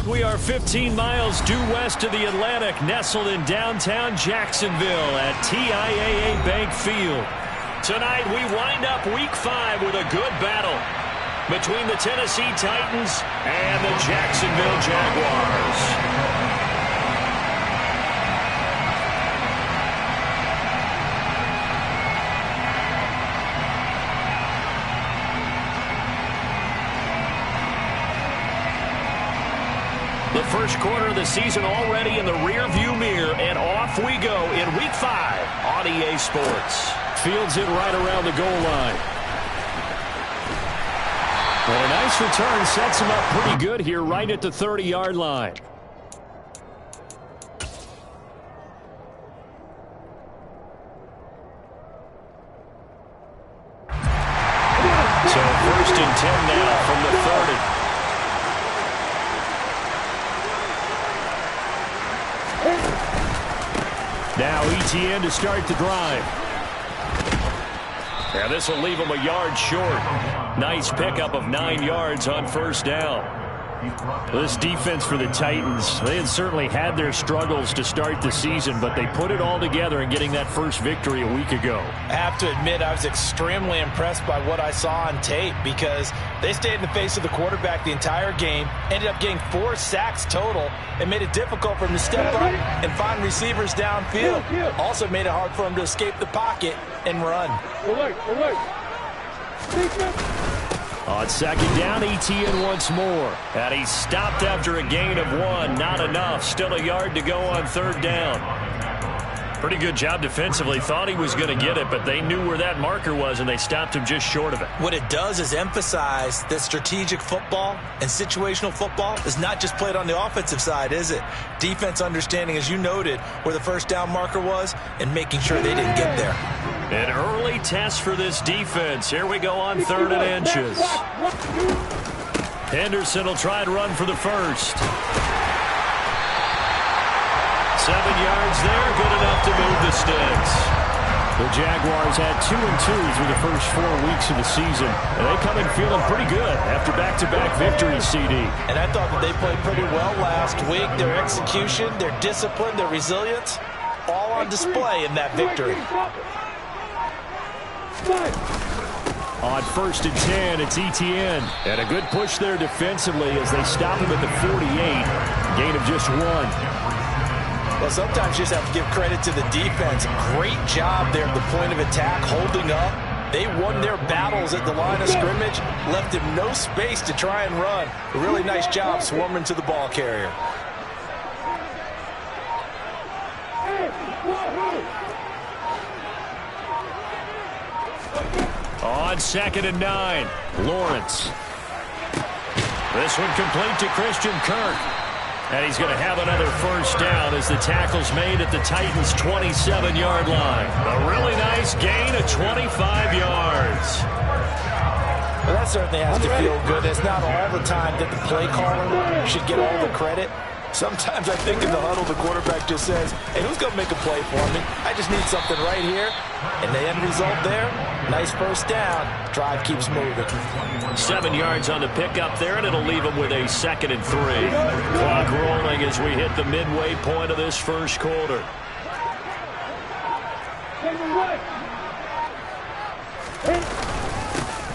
We are 15 miles due west of the Atlantic, nestled in downtown Jacksonville at TIAA Bank Field. Tonight we wind up Week 5 with a good battle between the Tennessee Titans and the Jacksonville Jaguars. The first quarter of the season already in the rear-view mirror, and off we go in Week 5 on EA Sports. Fields it right around the goal line. And a nice return sets him up pretty good here right at the 30-yard line. So 1st and 10 now from the 30. Now ETN to start the drive. Yeah, this will leave him a yard short. Nice pickup of 9 yards on 1st down. This defense for the Titans, they had certainly had their struggles to start the season, but they put it all together in getting that first victory a week ago. I have to admit, I was extremely impressed by what I saw on tape because they stayed in the face of the quarterback the entire game, ended up getting 4 sacks total, and made it difficult for him to step up and find receivers downfield. Also made it hard for him to escape the pocket and run. On 2nd down, ETN once more. And he stopped after a gain of 1. Not enough. Still a yard to go on 3rd down. Pretty good job defensively. Thought he was going to get it, but they knew where that marker was, and they stopped him just short of it. What it does is emphasize that strategic football and situational football is not just played on the offensive side, is it? Defense understanding, as you noted, where the 1st down marker was and making sure they didn't get there. An early test for this defense. Here we go on 3rd and inches. Henderson will try and run for the 1st. 7 yards there, good enough to move the sticks. The Jaguars had 2-2 through the first 4 weeks of the season, and they come in feeling pretty good after back-to-back victories, CD. And I thought that they played pretty well last week. Their execution, their discipline, their resilience, all on display in that victory. On 1st and 10, it's ETN. And a good push there defensively as they stop him at the 48. Gain of just 1. Well, sometimes you just have to give credit to the defense. Great job there at the point of attack, holding up. They won their battles at the line of scrimmage, left him no space to try and run. A really nice job swarming to the ball carrier. On 2nd and 9, Lawrence. This one complete to Christian Kirk. And he's going to have another 1st down as the tackle's made at the Titans' 27-yard line. A really nice gain of 25 yards. Well, that certainly has to feel good. It's not all the time that the play caller should get all the credit. Sometimes I think in the huddle, the quarterback just says, hey, who's going to make a play for me? I just need something right here. And the end result there, nice 1st down. Drive keeps moving. 7 yards on the pickup there, and it'll leave him with a 2nd and 3. Clock rolling as we hit the midway point of this first quarter.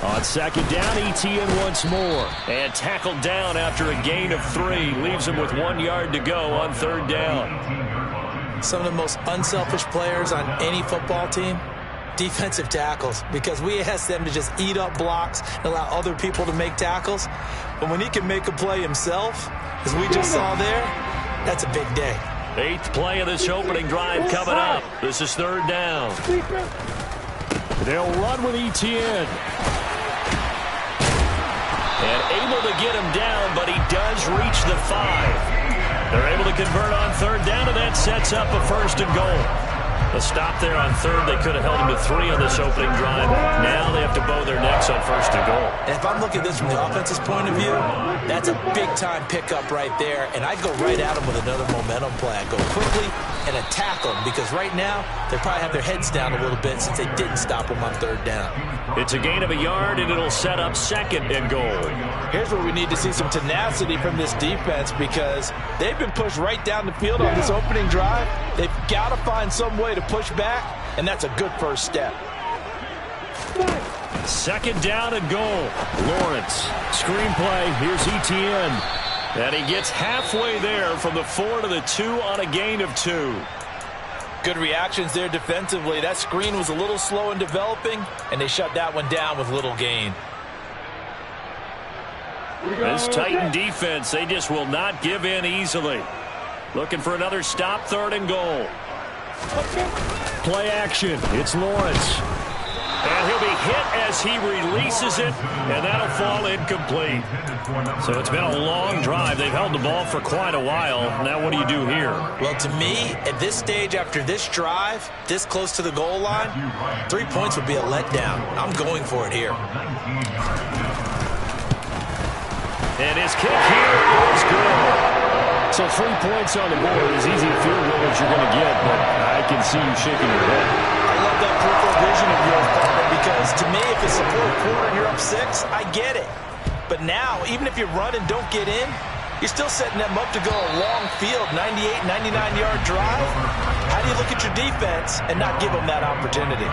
On 2nd down, ETN once more. And tackled down after a gain of 3. Leaves him with 1 yard to go on 3rd down. Some of the most unselfish players on any football team, defensive tackles, because we ask them to just eat up blocks and allow other people to make tackles. But when he can make a play himself, as we just saw there, that's a big day. 8th play of this opening drive coming up. This is 3rd down. They'll run with ETN. And able to get him down, but he does reach the 5. They're able to convert on 3rd down, and that sets up a 1st and goal. A stop there on 3rd. They could have held him to 3 on this opening drive. Now they have to bow their necks on 1st and goal. And if I'm looking at this from the offense's point of view, that's a big-time pickup right there. And I'd go right at him with another momentum play. I'd go quickly and attack them, because right now they probably have their heads down a little bit since they didn't stop him on 3rd down. It's a gain of a yard, and it'll set up 2nd and goal. Here's where we need to see some tenacity from this defense because they've been pushed right down the field on this opening drive. They've got to find some way to push back, and that's a good first step. 2nd down and goal. Lawrence. Screenplay. Here's Etienne. And he gets halfway there from the 4 to the 2 on a gain of 2. Good reactions there defensively. That screen was a little slow in developing, and they shut that one down with little gain. This Titan defense, they just will not give in easily. Looking for another stop, 3rd and goal. Play action. It's Lawrence. And he'll be hit as he releases it, and that'll fall incomplete. So it's been a long drive. They've held the ball for quite a while. Now what do you do here? Well, to me, at this stage after this drive, this close to the goal line, 3 points would be a letdown. I'm going for it here. And his kick here is good. So 3 points on the board is easy to field goal as you're going to get, but I can see you shaking your head. I love that peripheral vision of yours, partner, because to me, if it's the 4th quarter and you're up 6, I get it. But now, even if you run and don't get in, you're still setting them up to go a long field, 98, 99-yard drive. How do you look at your defense and not give them that opportunity?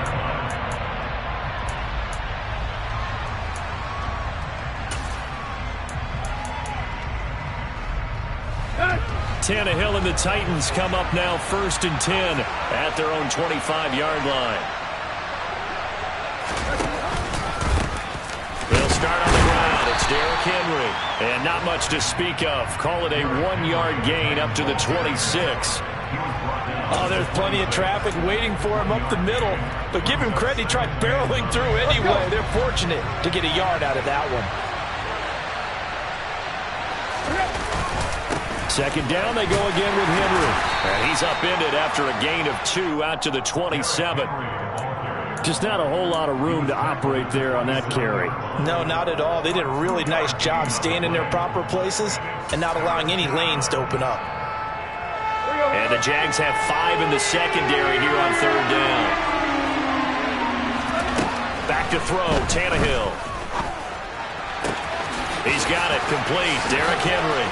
Tannehill and the Titans come up now 1st and 10 at their own 25-yard line. They'll start on the ground. It's Derrick Henry. And not much to speak of. Call it a 1-yard gain up to the 26. Oh, there's plenty of traffic waiting for him up the middle. But give him credit, he tried barreling through anyway. They're fortunate to get a yard out of that one. 2nd down, they go again with Henry. And he's upended after a gain of 2 out to the 27. Just not a whole lot of room to operate there on that carry. No, not at all. They did a really nice job staying in their proper places and not allowing any lanes to open up. And the Jags have 5 in the secondary here on 3rd down. Back to throw, Tannehill. He's got it complete, Derrick Henry.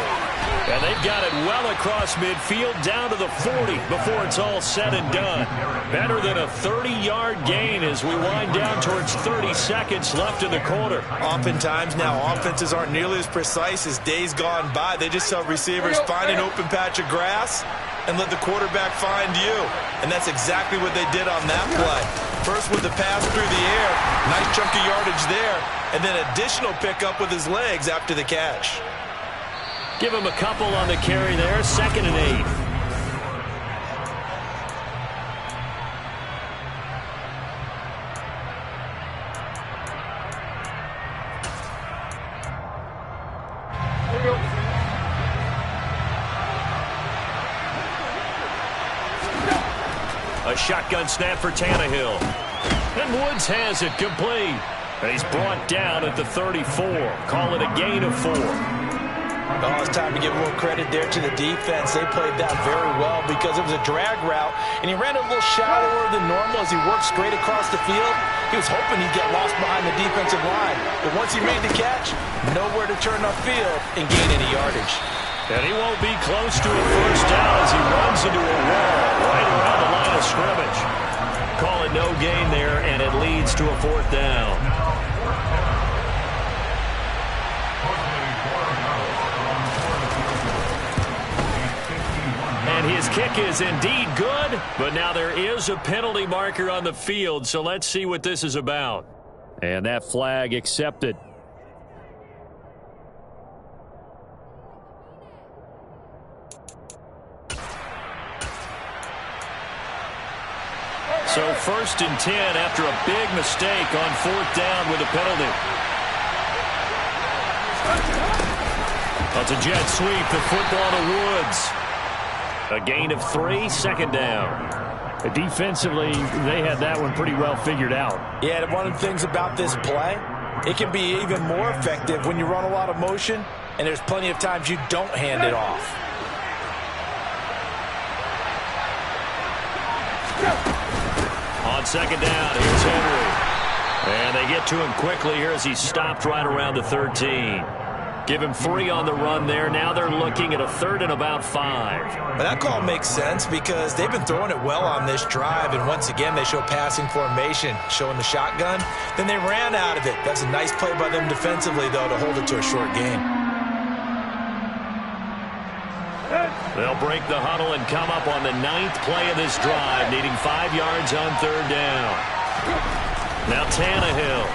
And they've got it well across midfield down to the 40 before it's all said and done. Better than a 30-yard gain as we wind down towards 30 seconds left in the quarter. Oftentimes now offenses aren't nearly as precise as days gone by. They just tell receivers find an open patch of grass and let the quarterback find you. And that's exactly what they did on that play. First with the pass through the air, nice chunk of yardage there, and then additional pickup with his legs after the catch. Give him a couple on the carry there, 2nd and 8. A shotgun snap for Tannehill. And Woods has it complete. And he's brought down at the 34. Call it a gain of 4. Oh, it's time to give a little credit there to the defense. They played that very well because it was a drag route, and he ran a little shallower than normal as he worked straight across the field. He was hoping he'd get lost behind the defensive line, but once he made the catch, nowhere to turn upfield and gain any yardage. And he won't be close to a 1st down as he runs into a wall right around the line of scrimmage. Call it no gain there, and it leads to a 4th down. And his kick is indeed good, but now there is a penalty marker on the field, so let's see what this is about. And that flag accepted. So 1st and 10 after a big mistake on 4th down with a penalty. That's a jet sweep, the football to Woods. A gain of 3, 2nd down. Defensively, they had that one pretty well figured out. Yeah, one of the things about this play, it can be even more effective when you run a lot of motion, and there's plenty of times you don't hand it off. On 2nd down, here's Henry. And they get to him quickly here as he stopped right around the 13. Give him 3 on the run there. Now they're looking at a 3rd and about 5. But that call makes sense because they've been throwing it well on this drive, and once again they show passing formation, showing the shotgun. Then they ran out of it. That's a nice play by them defensively, though, to hold it to a short gain. They'll break the huddle and come up on the 9th play of this drive, needing 5 yards on 3rd down. Now Tannehill.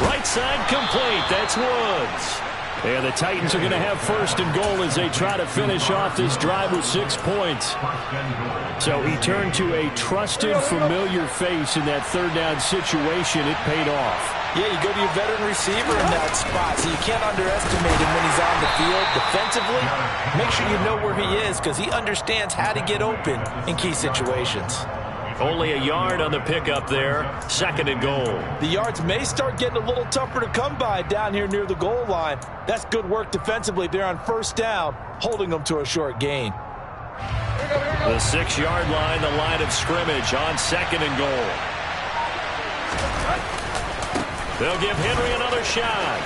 Right side complete. That's Woods. And the Titans are going to have 1st and goal as they try to finish off this drive with 6 points. So he turned to a trusted, familiar face in that 3rd down situation. It paid off. Yeah, you go to your veteran receiver in that spot, so you can't underestimate him when he's on the field. Defensively, make sure you know where he is because he understands how to get open in key situations. Only a yard on the pickup there. 2nd and goal. The yards may start getting a little tougher to come by down here near the goal line. That's good work defensively there on 1st down, holding them to a short gain. The 6-yard line, the line of scrimmage on 2nd and goal. They'll give Henry another shot.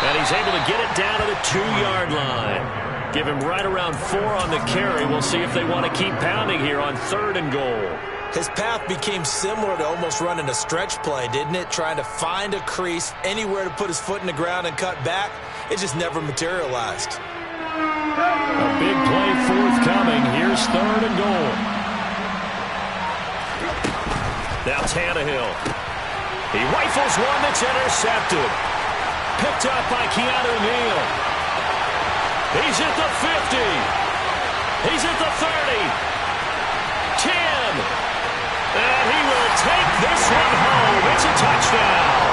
And he's able to get it down to the 2-yard line. Give him right around 4 on the carry. We'll see if they want to keep pounding here on 3rd and goal. His path became similar to almost running a stretch play, didn't it? Trying to find a crease, anywhere to put his foot in the ground and cut back. It just never materialized. A big play forthcoming. Here's 3rd and goal. Now Tannehill. He rifles one that's intercepted. Picked up by Keanu Neal. He's at the 50. He's at the 30. 10. And he will take this one home. It's a touchdown.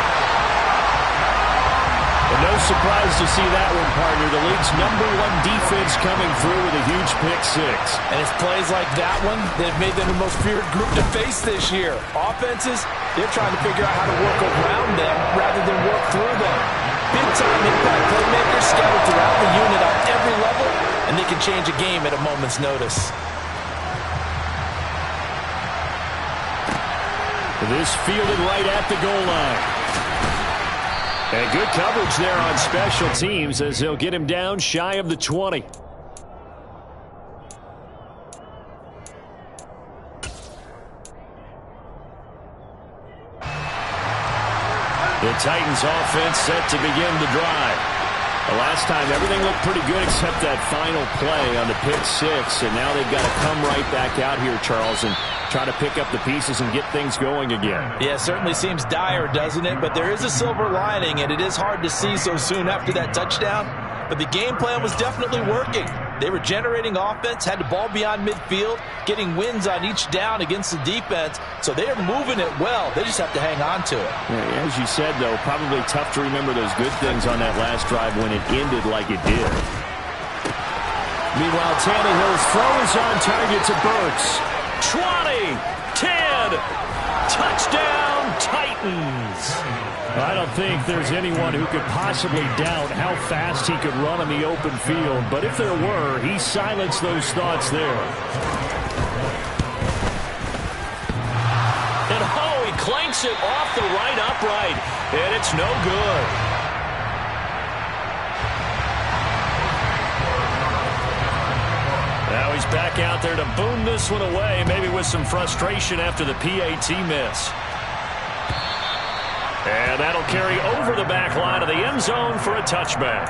And no surprise to see that one, partner. The league's #1 defense coming through with a huge pick 6. And it's plays like that one that have made them the most feared group to face this year. Offenses, they're trying to figure out how to work around them rather than work through them. Big-time impact playmakers scattered throughout the unit on every level, and they can change a game at a moment's notice. This fielded right at the goal line. And good coverage there on special teams as they'll get him down shy of the 20. The Titans offense set to begin the drive. The last time everything looked pretty good except that final play on the pick 6. And now they've got to come right back out here, Charles, and try to pick up the pieces and get things going again. Yeah, it certainly seems dire, doesn't it? But there is a silver lining, and it is hard to see so soon after that touchdown. But the game plan was definitely working. They were generating offense, had the ball beyond midfield, getting wins on each down against the defense. So they are moving it well. They just have to hang on to it. Yeah, as you said, though, probably tough to remember those good things on that last drive when it ended like it did. Meanwhile, Tannehill's throw is on target to Burks. 20, 10, touchdown Titans. I don't think there's anyone who could possibly doubt how fast he could run on the open field, but if there were, he silenced those thoughts there. And oh, he clanks it off the right upright, and it's no good. Now he's back out there to boom this one away, maybe with some frustration after the PAT miss. And that'll carry over the back line of the end zone for a touchback.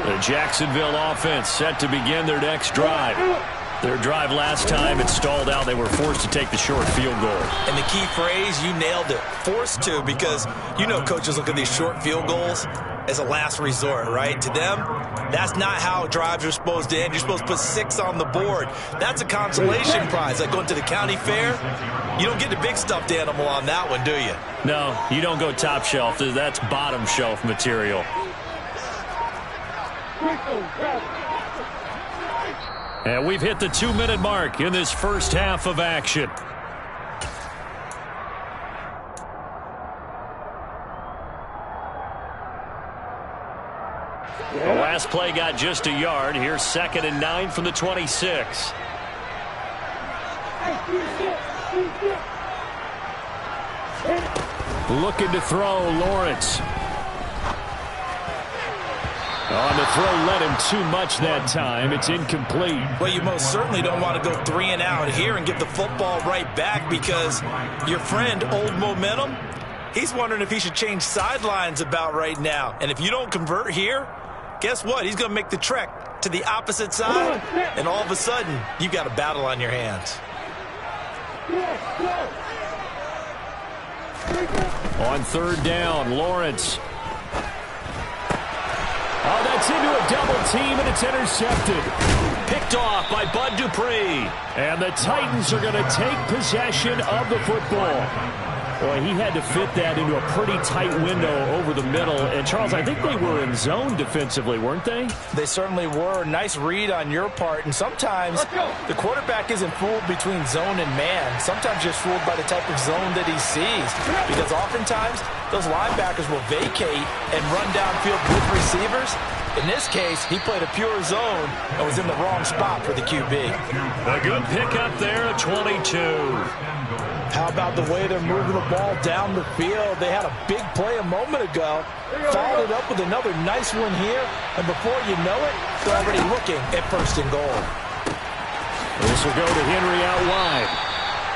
The Jacksonville offense set to begin their next drive. Their drive last time, it stalled out. They were forced to take the short field goal. And the key phrase, you nailed it, forced to, because you know coaches look at these short field goals as a last resort, right? To them, that's not how drives are supposed to end. You're supposed to put 6 on the board. That's a consolation prize. Like going to the county fair, you don't get the big stuffed animal on that one, do you? No, you don't go top shelf. That's bottom shelf material. And we've hit the 2-minute mark in this first half of action. The Last play got just a yard. Here's 2nd and 9 from the 26. Looking to throw, Lawrence. On the throw, led him too much that time. It's incomplete. Well, you most certainly don't want to go 3 and out here and give the football right back, because your friend, Old Momentum, he's wondering if he should change sidelines about right now. And if you don't convert here, guess what? He's going to make the trek to the opposite side, and all of a sudden, you've got a battle on your hands. On 3rd down, Lawrence. Oh, that's into a double team, and it's intercepted. Picked off by Bud Dupree. And the Titans are going to take possession of the football. Boy, he had to fit that into a pretty tight window over the middle. And, Charles, I think they were in zone defensively, weren't they? They certainly were. Nice read on your part. And sometimes the quarterback isn't fooled between zone and man. Sometimes just fooled by the type of zone that he sees. Because oftentimes those linebackers will vacate and run downfield with receivers. In this case, he played a pure zone and was in the wrong spot for the QB. A good pickup there at 22. How about the way they're moving the ball down the field? They had a big play a moment ago, followed it up with another nice one here, and before you know it, they're already looking at 1st and goal. This will go to Henry out wide.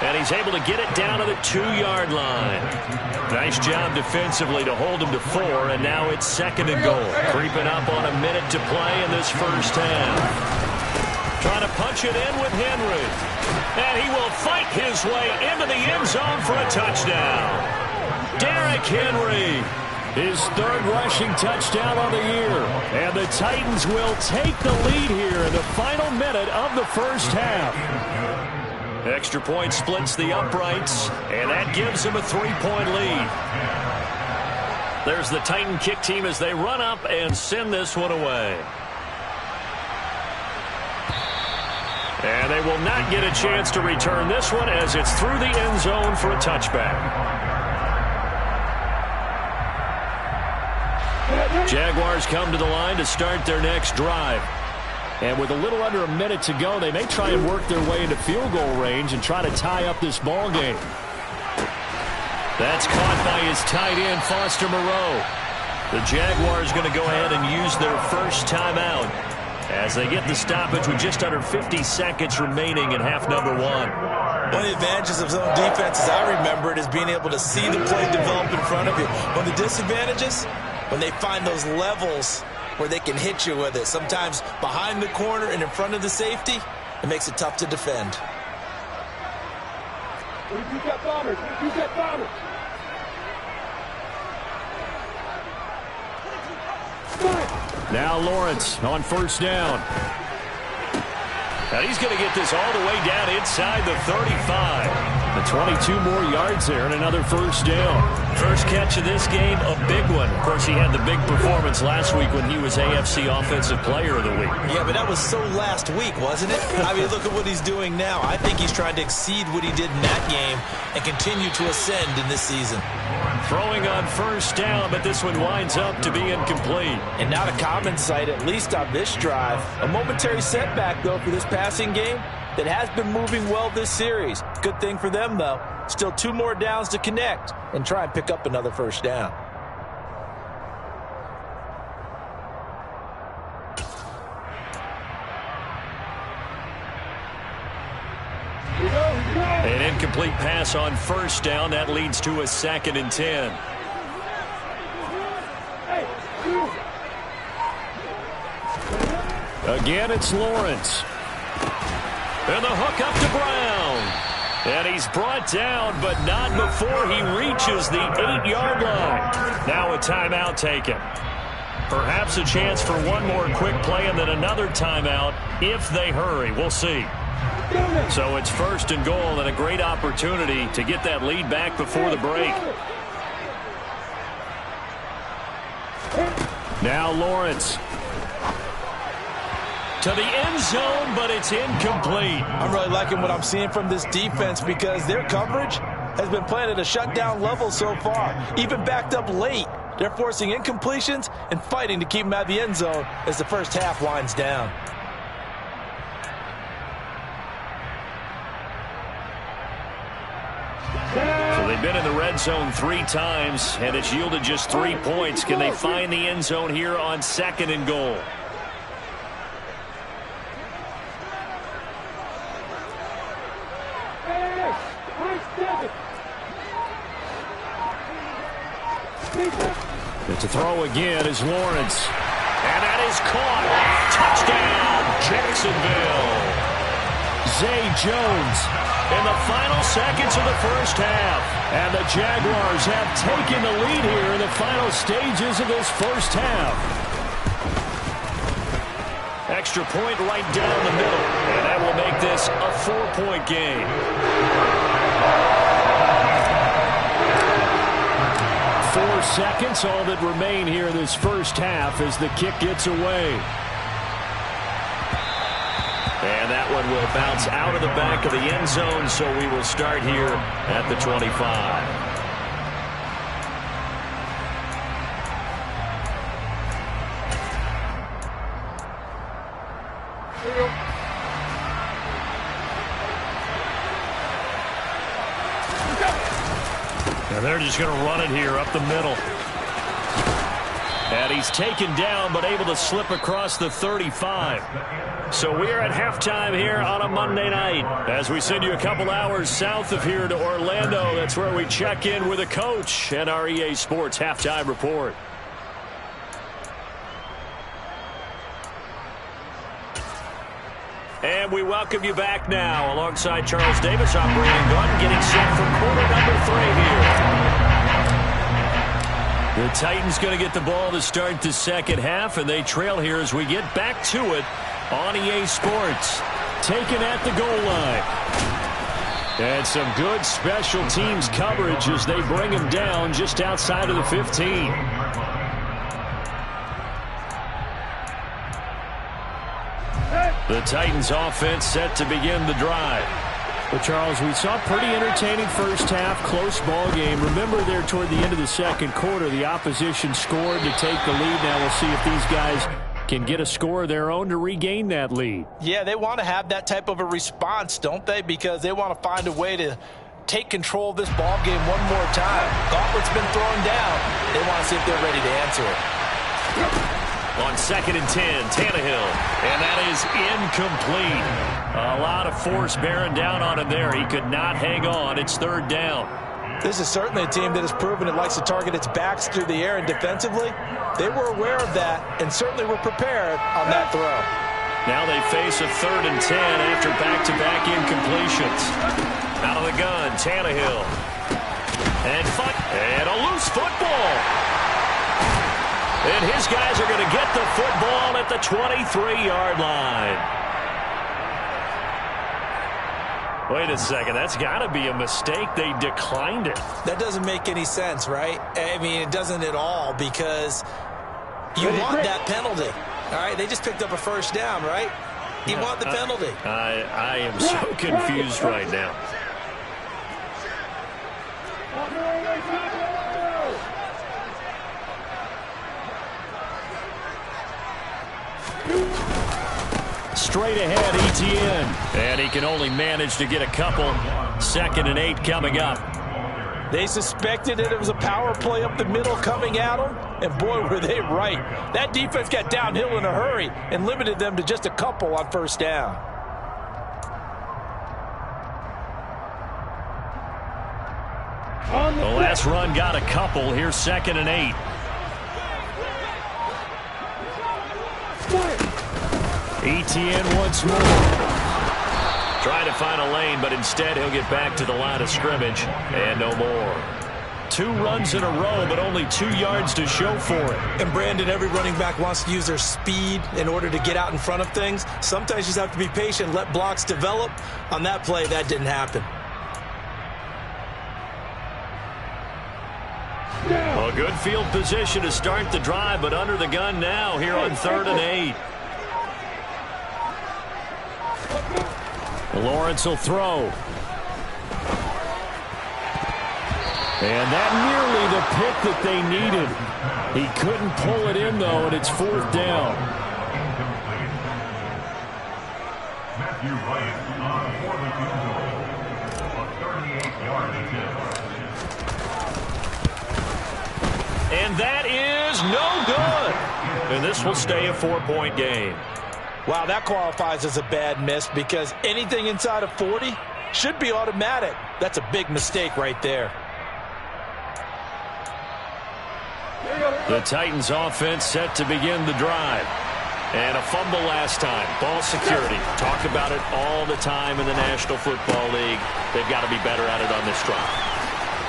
And he's able to get it down to the 2-yard line. Nice job defensively to hold him to 4, and now it's 2nd and goal. Creeping up on a minute to play in this first half. Trying to punch it in with Henry. And he will fight his way into the end zone for a touchdown. Derrick Henry. His 3rd rushing touchdown on the year. And the Titans will take the lead here in the final minute of the first half. Extra point splits the uprights, and that gives him a 3-point lead. There's the Titan kick team as they run up and send this one away. And they will not get a chance to return this one as it's through the end zone for a touchback. Jaguars come to the line to start their next drive. And with a little under a minute to go, they may try and work their way into field goal range and try to tie up this ball game. That's caught by his tight end, Foster Moreau. The Jaguars going to go ahead and use their first timeout as they get the stoppage with just under 50 seconds remaining in half number 1. One of the advantages of zone defense, as I remember it, is being able to see the play develop in front of you. One of the disadvantages, when they find those levels where they can hit you with it. Sometimes behind the corner and in front of the safety, it makes it tough to defend. Now Lawrence on 1st down. And he's going to get this all the way down inside the 35. The 22 more yards there and another 1st down. First catch of this game, a big one. Of course, he had the big performance last week when he was AFC Offensive Player of the Week. Yeah, but that was so last week, wasn't it? I mean, look at what he's doing now. I think he's trying to exceed what he did in that game and continue to ascend in this season. Throwing on 1st down, but this one winds up to be incomplete. And not a common sight, at least on this drive. A momentary setback, though, for this passing game that has been moving well this series. Good thing for them, though. Still 2 more downs to connect and try and pick up another 1st down. An incomplete pass on 1st down. That leads to a 2nd and 10. Again, it's Lawrence. And the hook up to Brown. And he's brought down, but not before he reaches the 8-yard line. Now a timeout taken. Perhaps a chance for one more quick play and then another timeout if they hurry. We'll see. So it's 1st and goal and a great opportunity to get that lead back before the break. Now Lawrence. To the end zone, but it's incomplete. I'm really liking what I'm seeing from this defense because their coverage has been playing at a shutdown level so far. Even backed up late, They're forcing incompletions and fighting to keep them out of the end zone as the first half winds down. So they've been in the red zone 3 times, and it's yielded just 3 points. Can they find the end zone here on 2nd and goal? To throw again is Lawrence. And that is caught. Touchdown, Jacksonville. Zay Jones in the final seconds of the first half. And the Jaguars have taken the lead here in the final stages of this first half. Extra point right down the middle. And that will make this a 4-point game. 4 seconds, all that remain here in this first half as the kick gets away. And that one will bounce out of the back of the end zone, so we will start here at the 25. And they're just going to run it here up the middle. And he's taken down, but able to slip across the 35. So we are at halftime here on a Monday night. As we send you a couple hours south of here to Orlando, that's where we check in with a coach and our EA Sports Halftime Report. And we welcome you back now. Alongside Charles Davis, I'm Brandon Gunn, getting set for quarter number 3 here. The Titans going to get the ball to start the second half, and they trail here as we get back to it on EA Sports. Taken at the goal line. And some good special teams coverage as they bring him down just outside of the 15. The Titans offense set to begin the drive. Well, Charles, we saw a pretty entertaining first half, close ball game. Remember there toward the end of the second quarter, the opposition scored to take the lead. Now we'll see if these guys can get a score of their own to regain that lead. Yeah, they want to have that type of a response, don't they? Because they want to find a way to take control of this ball game one more time. Gauntlet's been thrown down. They want to see if they're ready to answer it. On 2nd and 10, Tannehill. And that is incomplete. A lot of force bearing down on him there. He could not hang on. It's 3rd down. This is certainly a team that has proven it likes to target its backs through the air, and defensively, they were aware of that and certainly were prepared on that throw. Now they face a 3rd and 10 after back-to-back incompletions. Out of the gun, Tannehill. And a loose football. And his guys are going to get the football at the 23-yard line. Wait a second. That's got to be a mistake. They declined it. That doesn't make any sense, right? I mean, it doesn't at all because you want that penalty. All right, they just picked up a first down, right? You want the penalty. I am so confused right now. Straight ahead, Etienne. And he can only manage to get a couple. 2nd and 8 coming up. They suspected it was a power play up the middle coming at them, and boy, were they right. That defense got downhill in a hurry and limited them to just a couple on first down. The last run got a couple. Here's 2nd and 8. Etienne once more. Trying to find a lane, but instead he'll get back to the line of scrimmage and no more. 2 runs in a row, but only 2 yards to show for it. And Brandon, every running back wants to use their speed in order to get out in front of things. Sometimes you just have to be patient, let blocks develop. On that play, that didn't happen. A good field position to start the drive, but under the gun now here on 3rd and 8. Lawrence will throw. And that nearly the pick that they needed. He couldn't pull it in, though, and it's 4th down. Matthew Ryan on 4th and goal. A 38-yard attempt. And that is no good. And this will stay a 4-point game. Wow, that qualifies as a bad miss because anything inside of 40 should be automatic. That's a big mistake right there. The Titans offense set to begin the drive. And a fumble last time. Ball security. Talk about it all the time in the National Football League. They've got to be better at it on this drive.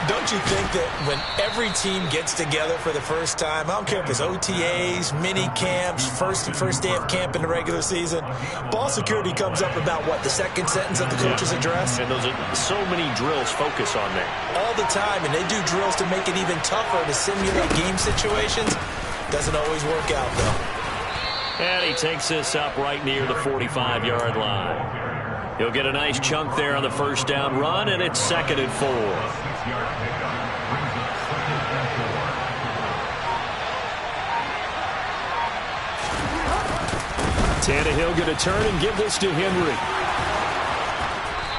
Don't you think that when every team gets together for the first time, I don't care if it's OTAs, mini camps, first day of camp in the regular season, ball security comes up about, what, the second sentence of the coach's address? And those are so many drills focus on that. All the time, and they do drills to make it even tougher to simulate game situations. Doesn't always work out, though. And he takes this up right near the 45-yard line. He'll get a nice chunk there on the first down run, and it's 2nd and 4. Tannehill going to turn and give this to Henry.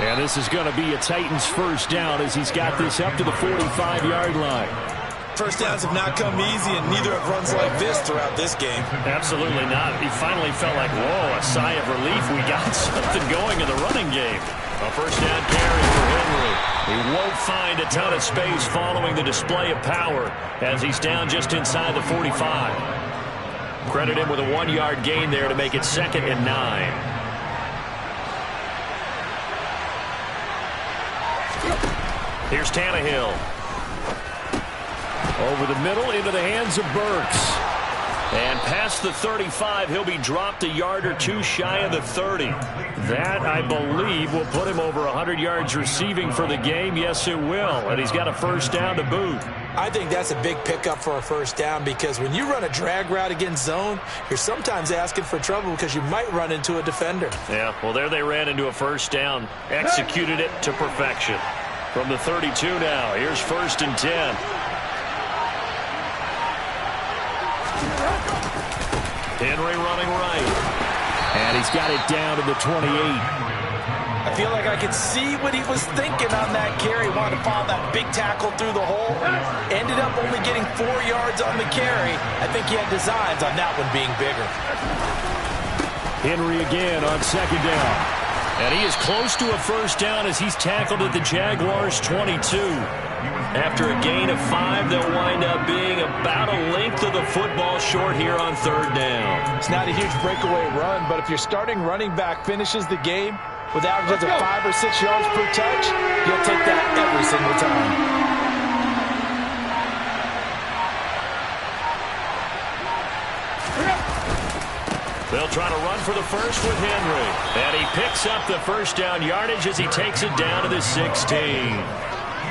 And this is going to be a Titans first down as he's got this up to the 45-yard line. First downs have not come easy, and neither have runs like this throughout this game. Absolutely not. He finally felt like, whoa, a sigh of relief. We got something going in the running game. A first down carry for Henry. He won't find a ton of space following the display of power as he's down just inside the 45. Credit him with a 1-yard gain there to make it 2nd and 9. Here's Tannehill. Over the middle into the hands of Burks. And past the 35, he'll be dropped a yard or two shy of the 30. That, I believe, will put him over 100 yards receiving for the game. Yes, it will. And he's got a first down to boot. I think that's a big pickup for a first down because when you run a drag route against zone, you're sometimes asking for trouble because you might run into a defender. Yeah, well, there they ran into a first down. Executed it to perfection. From the 32 now, here's 1st and 10. Henry running right. And he's got it down to the 28. I feel like I could see what he was thinking on that carry. Wanted to follow that big tackle through the hole. Ended up only getting 4 yards on the carry. I think he had designs on that one being bigger. Henry again on 2nd down. And he is close to a first down as he's tackled at the Jaguars' 22. After a gain of 5, they'll wind up being about a length of the football short here on 3rd down. It's not a huge breakaway run, but if your starting running back finishes the game with averages of 5 or 6 yards per touch, you'll take that every single time. They'll try to run for the first with Henry. And he picks up the first down yardage as he takes it down to the 16.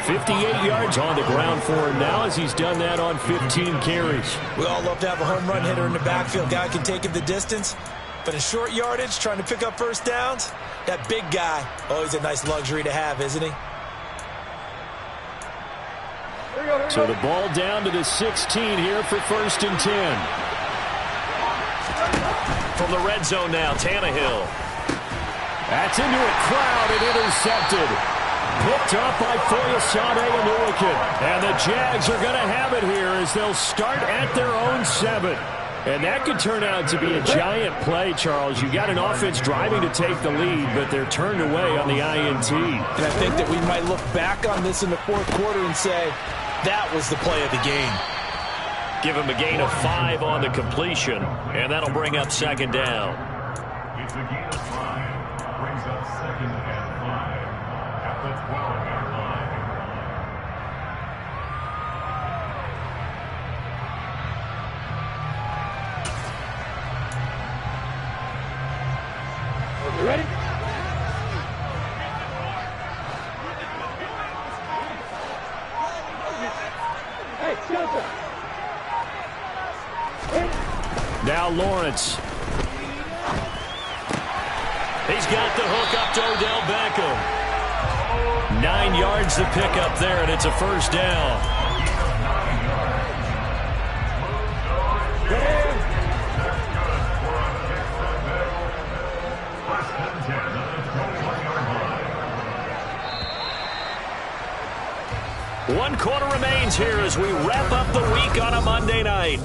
58 yards on the ground for him now as he's done that on 15 carries. We all love to have a home run hitter in the backfield. Guy can take it the distance. But in short yardage, trying to pick up first downs, that big guy, always a nice luxury to have, isn't he? So the ball down to the 16 here for 1st and 10. From the red zone now, Tannehill. That's into a crowd and intercepted. Picked up by Foyesade and Ulican. And the Jags are going to have it here as they'll start at their own 7. And that could turn out to be a giant play, Charles. You got an offense driving to take the lead, but they're turned away on the INT. And I think that we might look back on this in the 4th quarter and say, that was the play of the game. Give him a gain of 5 on the completion, and that'll bring up 2nd down. It's a gain of 5. Brings up 2nd and 5 at the 12-yard line. You ready? Now Lawrence. He's got the hook up to Odell Beckham. 9 yards to pick up there, and it's a first down. 1 quarter remains here as we wrap up the week on a Monday night.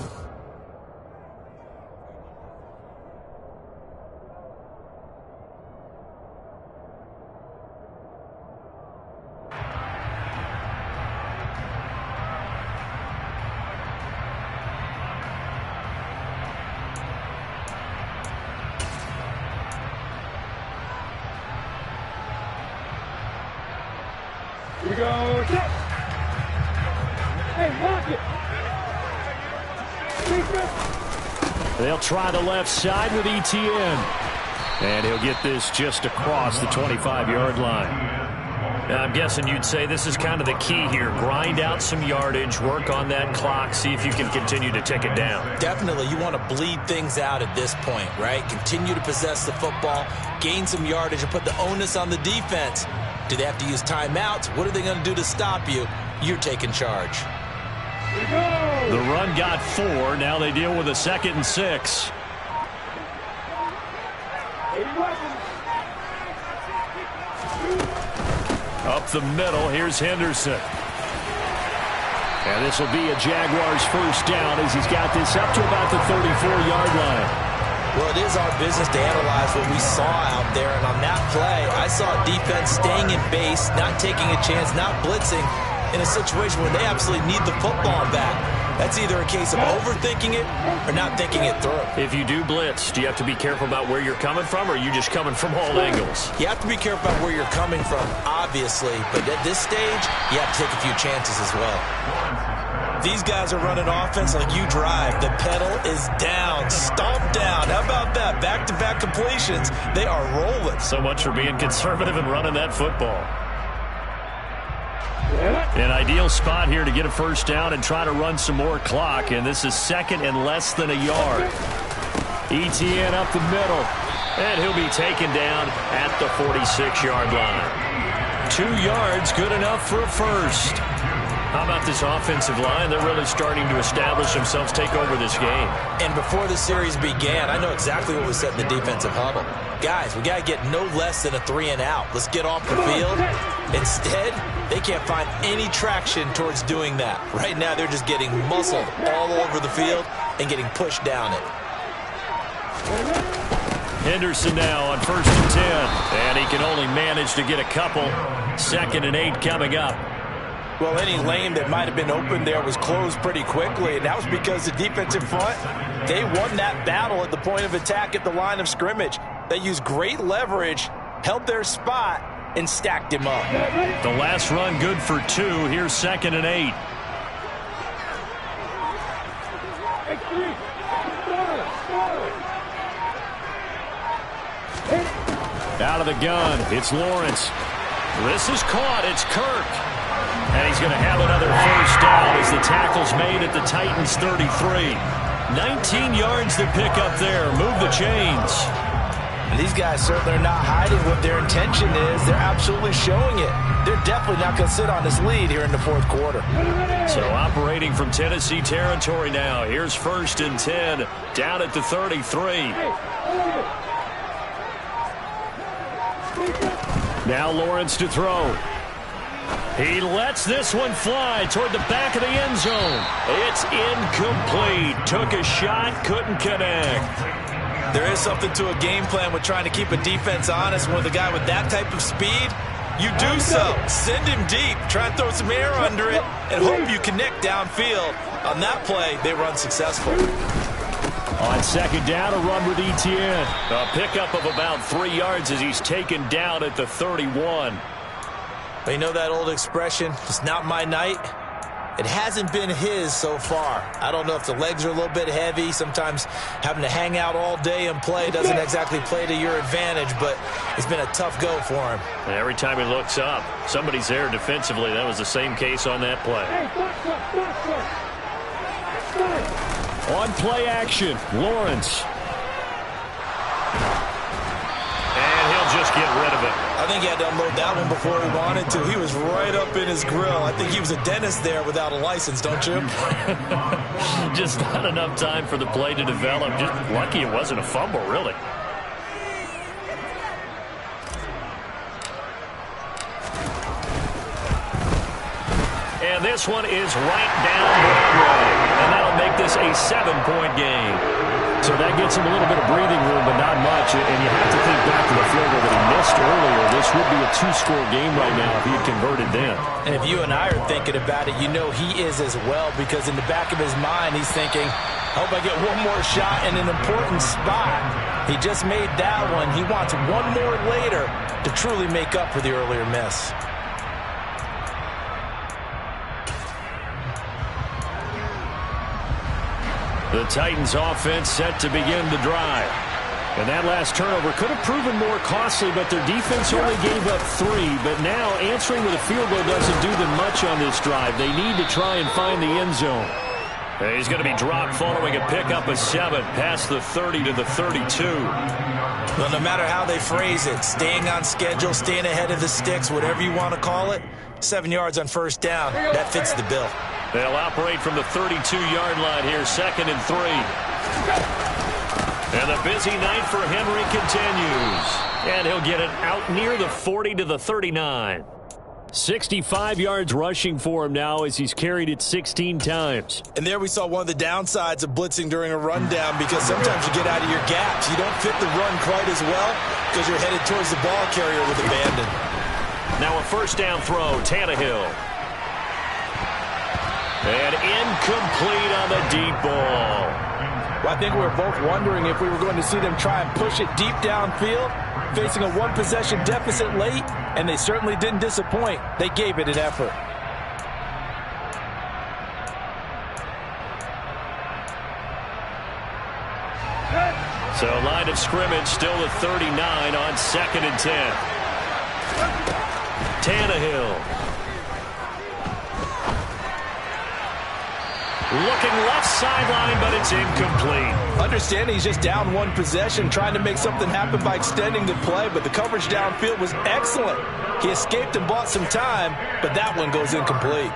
Here we go. Check. Hey, lock it. They'll try the left side with ETN. And he'll get this just across the 25-yard line. Now, I'm guessing you'd say this is kind of the key here. Grind out some yardage, work on that clock, see if you can continue to tick it down. Definitely, you want to bleed things out at this point, right? Continue to possess the football, gain some yardage, and put the onus on the defense. Do they have to use timeouts? What are they going to do to stop you? You're taking charge. The run got 4. Now they deal with a 2nd and 6. Up the middle, here's Henderson. And this will be a Jaguars first down as he's got this up to about the 34-yard line. Well, it is our business to analyze what we saw out there, and on that play, I saw defense staying in base, not taking a chance, not blitzing, in a situation where they absolutely need the football back. That's either a case of overthinking it or not thinking it through. If you do blitz, do you have to be careful about where you're coming from, or are you just coming from all angles? You have to be careful about where you're coming from, obviously, but at this stage, you have to take a few chances as well. These guys are running offense like you drive. The pedal is down, stomped down. How about that? Back-to-back completions. They are rolling. So much for being conservative and running that football. An ideal spot here to get a first down and try to run some more clock, and this is 2nd and less than a yard. ETN up the middle, and he'll be taken down at the 46-yard line. 2 yards, good enough for a first. How about this offensive line? They're really starting to establish themselves, take over this game. And before the series began, I know exactly what was said in the defensive huddle. Guys, we got to get no less than a 3 and out. Let's get off the field. Instead, they can't find any traction towards doing that. Right now, they're just getting muscled all over the field and getting pushed down it. Henderson now on 1st and 10. And he can only manage to get a couple. 2nd and 8 coming up. Well, any lane that might have been open there was closed pretty quickly, and that was because the defensive front, they won that battle at the point of attack at the line of scrimmage. They used great leverage, held their spot, and stacked him up. The last run good for 2. Here's 2nd and 8. Out of the gun, it's Lawrence. This is caught, it's Kirk. And he's going to have another first down as the tackle's made at the Titans' 33. 19 yards to pick up there. Move the chains. And these guys certainly are not hiding what their intention is. They're absolutely showing it. They're definitely not going to sit on this lead here in the 4th quarter. So operating from Tennessee territory now. Here's 1st and 10 down at the 33. Now Lawrence to throw. He lets this one fly toward the back of the end zone. It's incomplete. Took a shot, couldn't connect. There is something to a game plan with trying to keep a defense honest with a guy with that type of speed. You do so. Send him deep. Try and throw some air under it and hope you connect downfield. On that play, they run successful. On 2nd down, a run with ETN. A pickup of about 3 yards as he's taken down at the 31. But you know that old expression, it's not my night? It hasn't been his so far. I don't know if the legs are a little bit heavy. Sometimes having to hang out all day and play doesn't exactly play to your advantage, but it's been a tough go for him. And every time he looks up, somebody's there defensively. That was the same case on that play. On play action, Lawrence. And he'll just get rid of it. I think he had to unload that one before he wanted to. He was right up in his grill. I think he was a dentist there without a license, don't you? Just not enough time for the play to develop. Just lucky it wasn't a fumble, really. And this one is right down Broadway. And that'll make this a 7-point game. So that gets him a little bit of breathing room, but not much. And you have to think back to the field goal that he missed earlier. This would be a 2-score game right now if he had converted then. And if you and I are thinking about it, you know he is as well, because in the back of his mind, he's thinking, I hope I get one more shot in an important spot. He just made that one. He wants one more later to truly make up for the earlier miss. The Titans offense set to begin the drive. And that last turnover could have proven more costly, but their defense only gave up 3. But now answering with a field goal doesn't do them much on this drive. They need to try and find the end zone. He's going to be dropped following a pickup of 7 past the 30 to the 32. Well, no matter how they phrase it, staying on schedule, staying ahead of the sticks, whatever you want to call it, 7 yards on first down, that fits the bill. They'll operate from the 32-yard line here, 2nd and 3. And the busy night for Henry continues. And he'll get it out near the 40 to the 39. 65 yards rushing for him now as he's carried it 16 times. And there we saw one of the downsides of blitzing during a rundown, because sometimes you get out of your gaps. You don't fit the run quite as well because you're headed towards the ball carrier with abandon. Now a first down throw, Tannehill. And incomplete on the deep ball. Well, I think we were both wondering if we were going to see them try and push it deep downfield, facing a one-possession deficit late, and they certainly didn't disappoint. They gave it an effort. So line of scrimmage still the 39 on 2nd and 10. Tannehill. Looking left sideline, but it's incomplete. Understand he's just down one possession, trying to make something happen by extending the play, but the coverage downfield was excellent. He escaped and bought some time, but that one goes incomplete.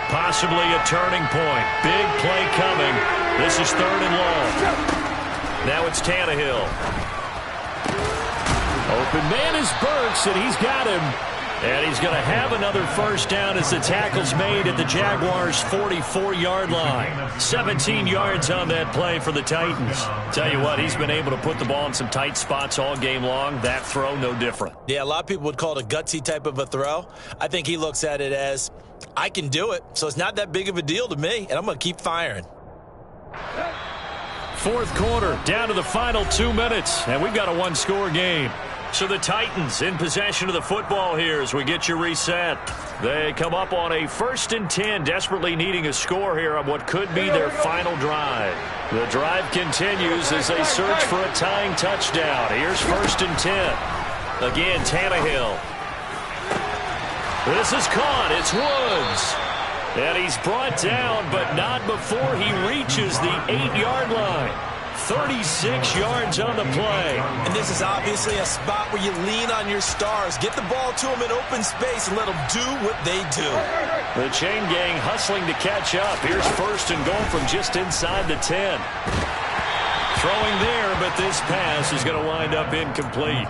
Possibly a turning point. Big play coming. This is 3rd and long. Now it's Tannehill. Open man is Burks, and he's got him. And he's going to have another first down as the tackle's made at the Jaguars' 44-yard line. 17 yards on that play for the Titans. Tell you what, he's been able to put the ball in some tight spots all game long. That throw, no different. Yeah, a lot of people would call it a gutsy type of a throw. I think he looks at it as, I can do it, so it's not that big of a deal to me, and I'm going to keep firing. 4th quarter, down to the final 2 minutes, and we've got a 1-score game. So the Titans in possession of the football here as we get you reset. They come up on a 1st and 10, desperately needing a score here on what could be their final drive. The drive continues as they search for a tying touchdown. Here's 1st and 10. Again, Tannehill. This is caught. It's Woods. And he's brought down, but not before he reaches the 8-yard line. 36 yards on the play. And this is obviously a spot where you lean on your stars. Get the ball to them in open space and let them do what they do. The chain gang hustling to catch up. Here's 1st and goal from just inside the 10. Throwing there, but this pass is going to wind up incomplete.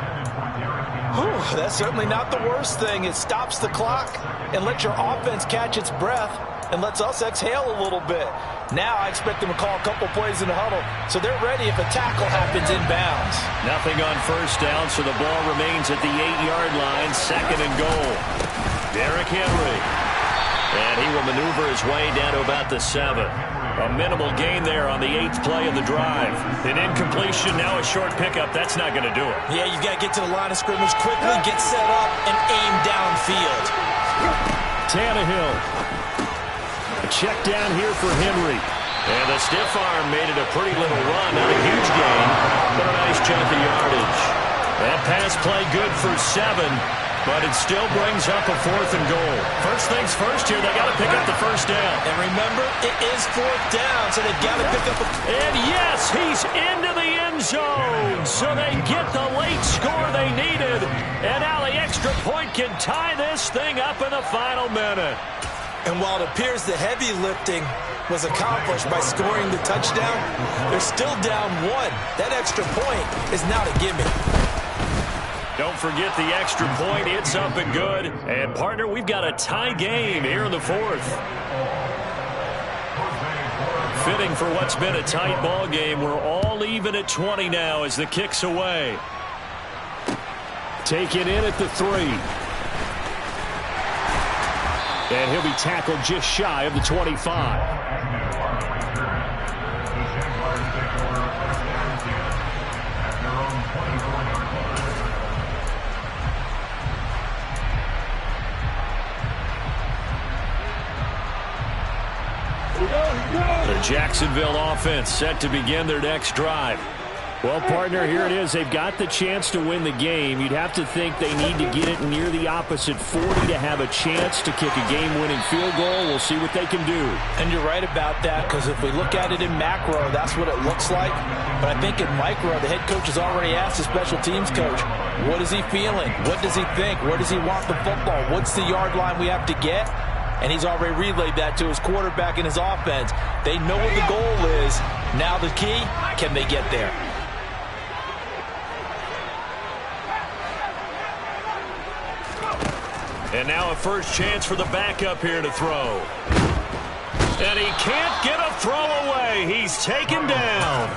Whew, that's certainly not the worst thing. It stops the clock and lets your offense catch its breath and lets us exhale a little bit. Now I expect them to call a couple plays in the huddle, so they're ready if a tackle happens inbounds. Nothing on first down, so the ball remains at the 8-yard line, 2nd and goal. Derrick Henry. And he will maneuver his way down to about the 7. A minimal gain there on the 8th play of the drive. An incompletion, now a short pickup. That's not going to do it. Yeah, you've got to get to the line of scrimmage quickly, get set up, and aim downfield. Tannehill. A check down here for Henry. And the stiff arm made it a pretty little run. Not a huge gain, but a nice chunk of yardage. That pass play good for 7. But it still brings up a 4th and goal. First things first here, they got to pick up the first down. And remember, it is 4th down, so they've got to pick up And yes, he's into the end zone. So they get the late score they needed. And now the extra point can tie this thing up in the final minute. And while it appears the heavy lifting was accomplished by scoring the touchdown, they're still down 1. That extra point is not a gimme. Don't forget the extra point. It's up and good. And, partner, we've got a tie game here in the fourth. Fitting for what's been a tight ball game. We're all even at 20 now as the kick's away. Taken in at the 3. And he'll be tackled just shy of the 25. The Jacksonville offense set to begin their next drive. Well, partner, here it is. They've got the chance to win the game. You'd have to think they need to get it near the opposite 40 to have a chance to kick a game-winning field goal. We'll see what they can do. And you're right about that, because if we look at it in macro, that's what it looks like. But I think in micro, the head coach has already asked the special teams coach, what is he feeling? What does he think? Where does he want the football? What's the yard line we have to get? And he's already relayed that to his quarterback and his offense. They know what the goal is. Now the key, can they get there? And now a first chance for the backup here to throw. And he can't get a throw away. He's taken down.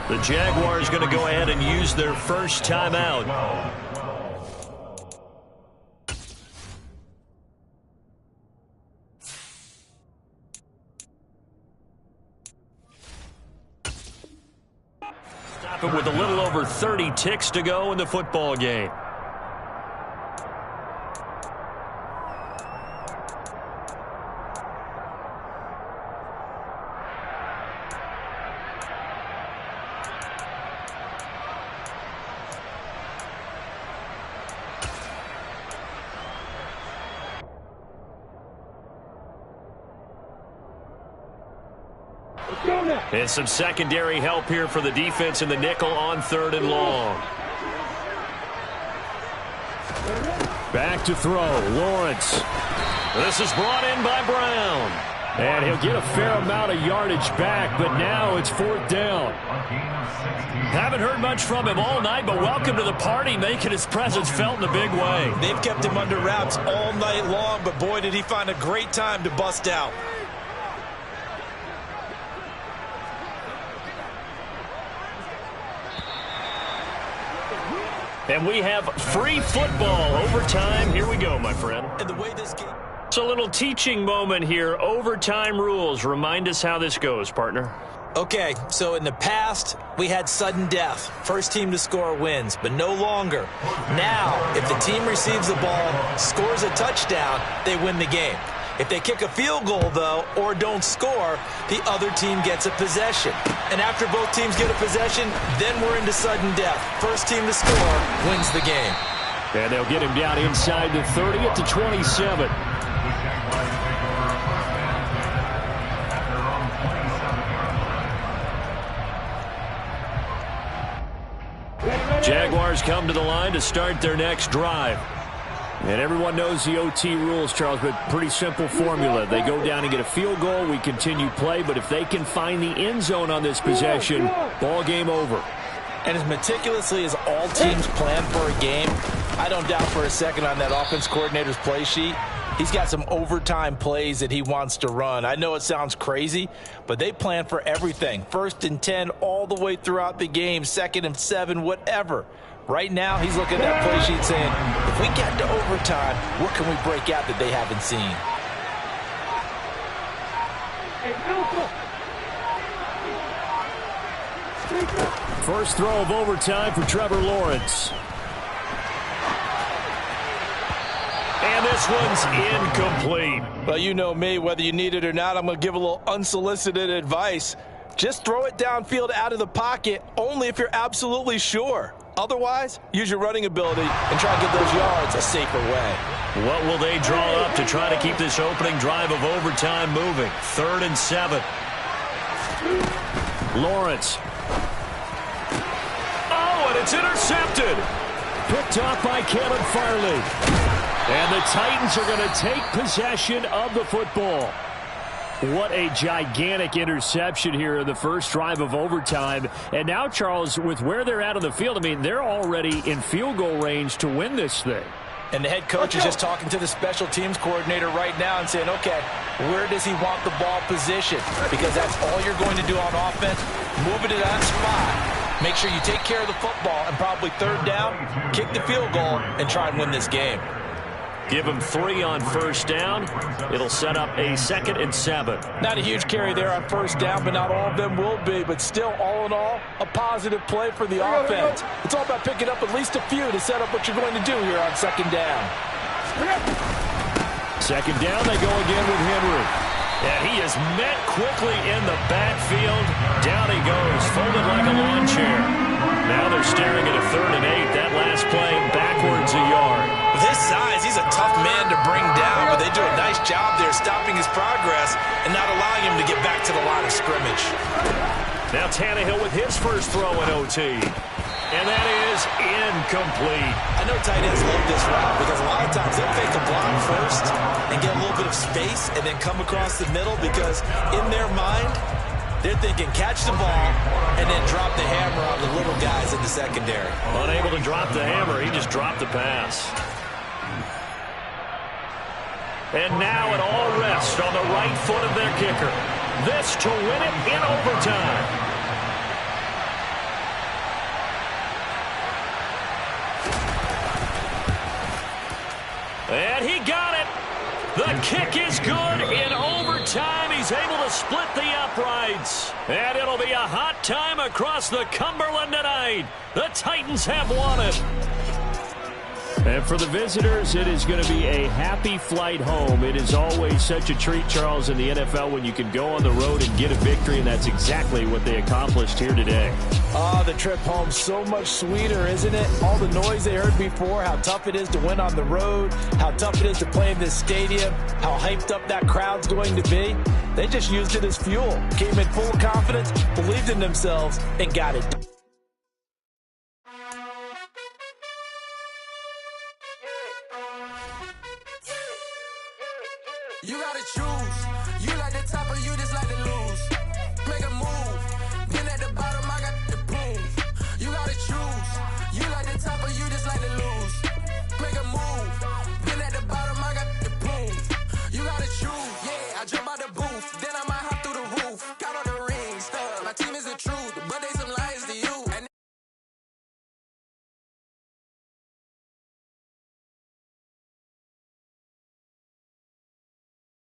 The Jaguars going to go ahead and use their first timeout. Stop it with a little over 30 ticks to go in the football game. And some secondary help here for the defense in the nickel on 3rd and long. Back to throw. Lawrence. This is brought in by Brown. And he'll get a fair amount of yardage back, but now it's 4th down. Haven't heard much from him all night, but welcome to the party, making his presence felt in a big way. They've kept him under wraps all night long, but boy, did he find a great time to bust out. And we have free football overtime. Here we go, my friend. And the way this game... It's a little teaching moment here. Overtime rules. Remind us how this goes, partner. Okay, so in the past, we had sudden death. First team to score wins, but no longer. Now, if the team receives the ball, scores a touchdown, they win the game. If they kick a field goal, though, or don't score, the other team gets a possession. And after both teams get a possession, then we're into sudden death. First team to score wins the game. And they'll get him down inside the 30 at the 27. Jaguars come to the line to start their next drive. And everyone knows the OT rules, Charles, but pretty simple formula. They go down and get a field goal, we continue play, but if they can find the end zone on this possession, ball game over. And as meticulously as all teams plan for a game, I don't doubt for a second on that offense coordinator's play sheet, he's got some overtime plays that he wants to run. I know it sounds crazy, but they plan for everything. 1st and 10 all the way throughout the game, 2nd and 7, whatever. Right now, he's looking at that play sheet saying, if we get to overtime, what can we break out that they haven't seen? First throw of overtime for Trevor Lawrence. And this one's incomplete. Well, you know me, whether you need it or not, I'm going to give a little unsolicited advice. Just throw it downfield out of the pocket, only if you're absolutely sure. Otherwise, use your running ability and try to get those yards a safer way. What will they draw up to try to keep this opening drive of overtime moving? 3rd and 7. Lawrence. Oh, and it's intercepted. Picked off by Caleb Farley. And the Titans are going to take possession of the football. What a gigantic interception here in the first drive of overtime. And now, Charles, with where they're at on the field, I mean, they're already in field goal range to win this thing. And the head coach is just talking to the special teams coordinator right now and saying, okay, where does he want the ball positioned? Because that's all you're going to do on offense. Move it to that spot. Make sure you take care of the football, and probably third down, kick the field goal, and try and win this game. Give him 3 on first down. It'll set up a 2nd and 7. Not a huge carry there on first down, but not all of them will be. But still, all in all, a positive play for the offense. It's all about picking up at least a few to set up what you're going to do here on 2nd down. 2nd down, they go again with Henry. And he is met quickly in the backfield. Down he goes, folded like a lawn chair. Now they're staring at a 3rd and 8. That last play backwards a yard. With his size, he's a tough man to bring down, but they do a nice job there stopping his progress and not allowing him to get back to the line of scrimmage. Now Tannehill with his first throw in OT. And that is incomplete. I know tight ends love this route because a lot of times they'll fake a block first and get a little bit of space and then come across the middle because in their mind, they're thinking catch the ball and then drop the hammer on the little guys in the secondary. Unable to drop the hammer, he just dropped the pass. And now it all rests on the right foot of their kicker. This to win it in overtime. And he got it. The kick is good in overtime. He's able to split the uprights. And it'll be a hot time across the Cumberland tonight. The Titans have won it. And for the visitors, it is going to be a happy flight home. It is always such a treat, Charles, in the NFL when you can go on the road and get a victory, and that's exactly what they accomplished here today. Oh, the trip home so much sweeter, isn't it? All the noise they heard before, how tough it is to win on the road, how tough it is to play in this stadium, how hyped up that crowd's going to be. They just used it as fuel, came in full confidence, believed in themselves, and got it done. You gotta choose.